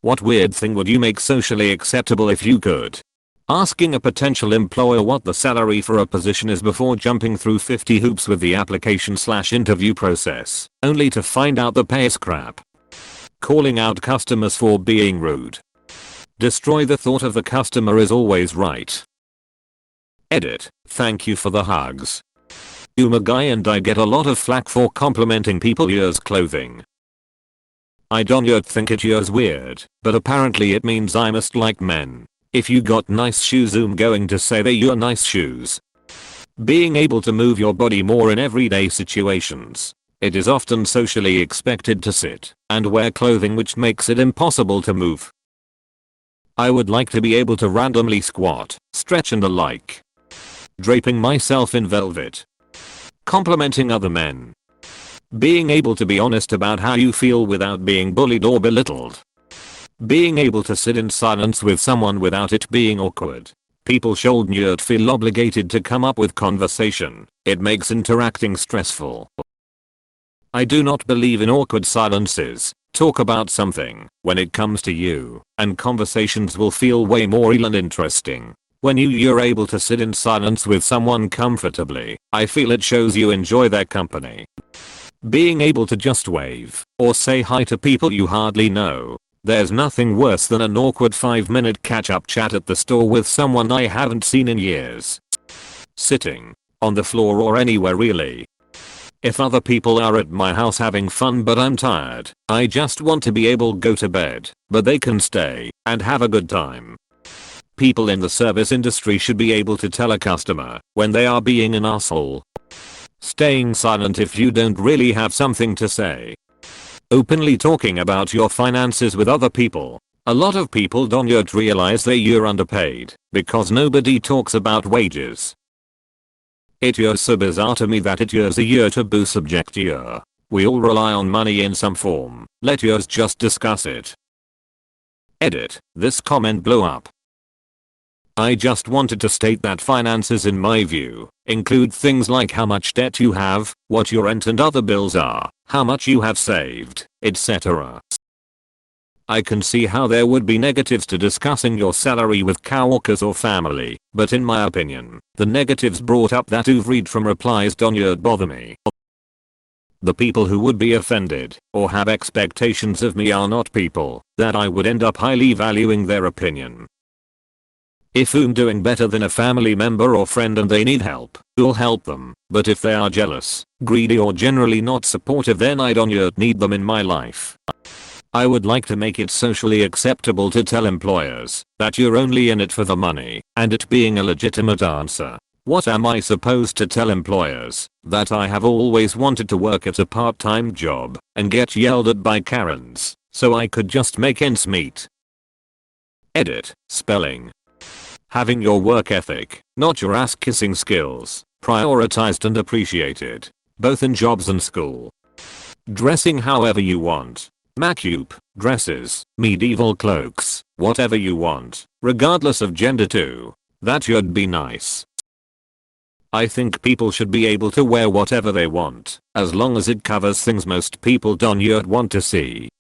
What weird thing would you make socially acceptable if you could? Asking a potential employer what the salary for a position is before jumping through 50 hoops with the application/interview process, only to find out the pay is crap. Calling out customers for being rude. Destroy the thought of the customer is always right. Edit. Thank you for the hugs. I'm a guy and I get a lot of flack for complimenting people years clothing. I don't think it years weird, but apparently it means I must like men. If you got nice shoes, I'm going to say they you're nice shoes. Being able to move your body more in everyday situations. It is often socially expected to sit and wear clothing which makes it impossible to move. I would like to be able to randomly squat, stretch and the like. Draping myself in velvet. Complimenting other men. Being able to be honest about how you feel without being bullied or belittled. Being able to sit in silence with someone without it being awkward. People should feel obligated to come up with conversation. It makes interacting stressful. I do not believe in awkward silences. Talk about something when it comes to you, and conversations will feel way more real and interesting. When you're able to sit in silence with someone comfortably, I feel it shows you enjoy their company. Being able to just wave or say hi to people you hardly know. There's nothing worse than an awkward 5-minute catch-up chat at the store with someone I haven't seen in years. Sitting on the floor or anywhere really. If other people are at my house having fun but I'm tired, I just want to be able to go to bed, but they can stay and have a good time. People in the service industry should be able to tell a customer when they are being an asshole. Staying silent if you don't really have something to say. Openly talking about your finances with other people. A lot of people don't realize they're underpaid because nobody talks about wages. It is so bizarre to me that it is a taboo subject year. We all rely on money in some form. Let us just discuss it. Edit. This comment blew up. I just wanted to state that finances in my view include things like how much debt you have, what your rent and other bills are, how much you have saved, etc. I can see how there would be negatives to discussing your salary with coworkers or family, but in my opinion, the negatives brought up that you've read from replies don't bother me. The people who would be offended or have expectations of me are not people that I would end up highly valuing their opinion. If I'm doing better than a family member or friend and they need help, I'll help them, but if they are jealous, greedy or generally not supportive then I don't need them in my life. I would like to make it socially acceptable to tell employers that you're only in it for the money, and it being a legitimate answer. What am I supposed to tell employers? That I have always wanted to work at a part-time job and get yelled at by Karens, so I could just make ends meet. Edit. Spelling. Having your work ethic, not your ass-kissing skills, prioritized and appreciated, both in jobs and school. Dressing however you want. Macupe, dresses, medieval cloaks, whatever you want, regardless of gender too. That should be nice. I think people should be able to wear whatever they want, as long as it covers things most people don't want to see.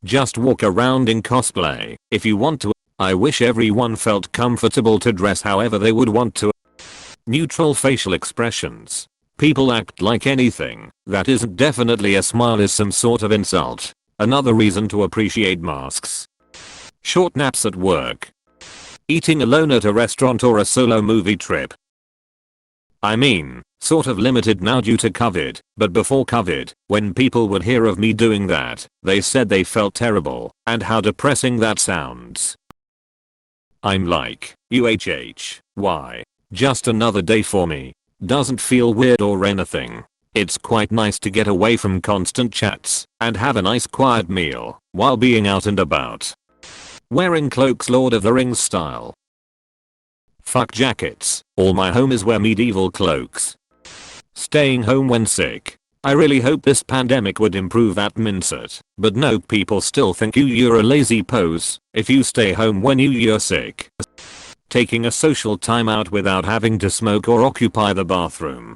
Just walk around in cosplay, if you want to. I wish everyone felt comfortable to dress however they would want to. Neutral facial expressions. People act like anything that isn't definitely a smile is some sort of insult. Another reason to appreciate masks. Short naps at work. Eating alone at a restaurant or a solo movie trip. I mean, sort of limited now due to COVID, but before COVID, when people would hear of me doing that, they said they felt terrible and how depressing that sounds. I'm like, why? Just another day for me. Doesn't feel weird or anything. It's quite nice to get away from constant chats and have a nice quiet meal while being out and about. Wearing cloaks Lord of the Rings style. Fuck jackets. All my homies wear medieval cloaks. Staying home when sick. I really hope this pandemic would improve that mindset, but no, people still think you're a lazy pose if you stay home when you're sick. Taking a social time out without having to smoke or occupy the bathroom.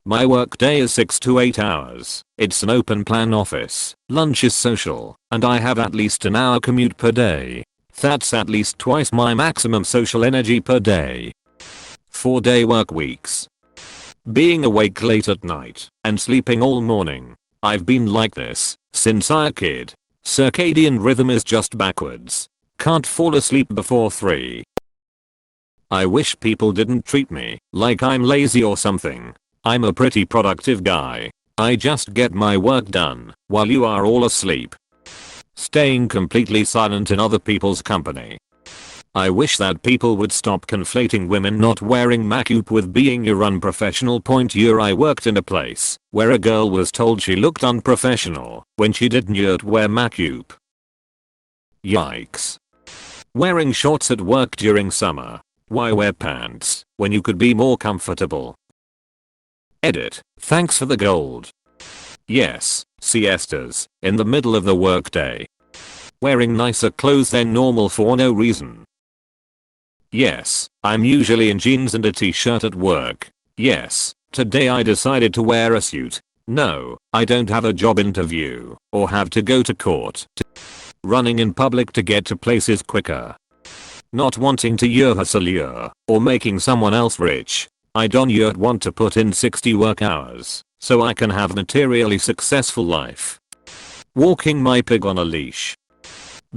My work day is 6 to 8 hours. It's an open plan office. Lunch is social, and I have at least an hour commute per day. That's at least twice my maximum social energy per day. 4-day work weeks. Being awake late at night and sleeping all morning. I've been like this since I was a kid. Circadian rhythm is just backwards. Can't fall asleep before 3. I wish people didn't treat me like I'm lazy or something. I'm a pretty productive guy. I just get my work done while you are all asleep. Staying completely silent in other people's company. I wish that people would stop conflating women not wearing makeup with being unprofessional. I worked in a place where a girl was told she looked unprofessional when she didn't wear makeup. Yikes. Wearing shorts at work during summer. Why wear pants when you could be more comfortable? Edit. Thanks for the gold. Yes, siestas in the middle of the workday. Wearing nicer clothes than normal for no reason. Yes, I'm usually in jeans and a t-shirt at work. Yes, today I decided to wear a suit. No, I don't have a job interview or have to go to court. Running in public to get to places quicker. Not wanting to hustle or making someone else rich. I don't want to put in 60 work hours so I can have materially successful life. Walking my pig on a leash.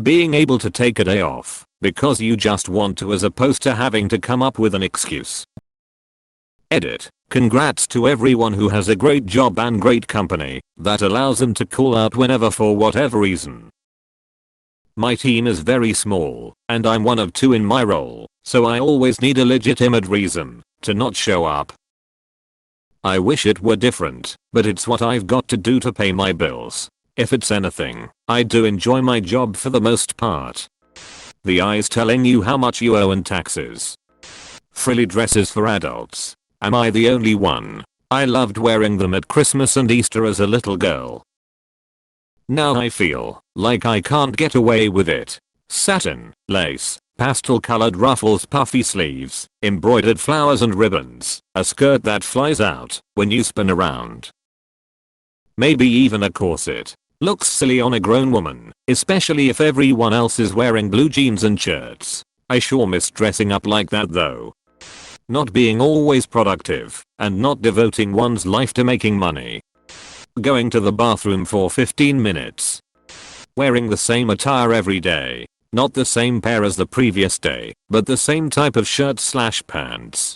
Being able to take a day off because you just want to as opposed to having to come up with an excuse. Edit. Congrats to everyone who has a great job and great company that allows them to call out whenever for whatever reason. My team is very small and I'm one of 2 in my role, so I always need a legitimate reason to not show up. I wish it were different, but it's what I've got to do to pay my bills. If it's anything, I do enjoy my job for the most part. The eyes telling you how much you owe in taxes. Frilly dresses for adults. Am I the only one? I loved wearing them at Christmas and Easter as a little girl. Now I feel like I can't get away with it. Satin, lace, pastel colored ruffles, puffy sleeves, embroidered flowers and ribbons, a skirt that flies out when you spin around. Maybe even a corset. Looks silly on a grown woman, especially if everyone else is wearing blue jeans and shirts. I sure miss dressing up like that though. Not being always productive and not devoting one's life to making money. Going to the bathroom for 15 minutes. Wearing the same attire every day. Not the same pair as the previous day, but the same type of shirt/pants.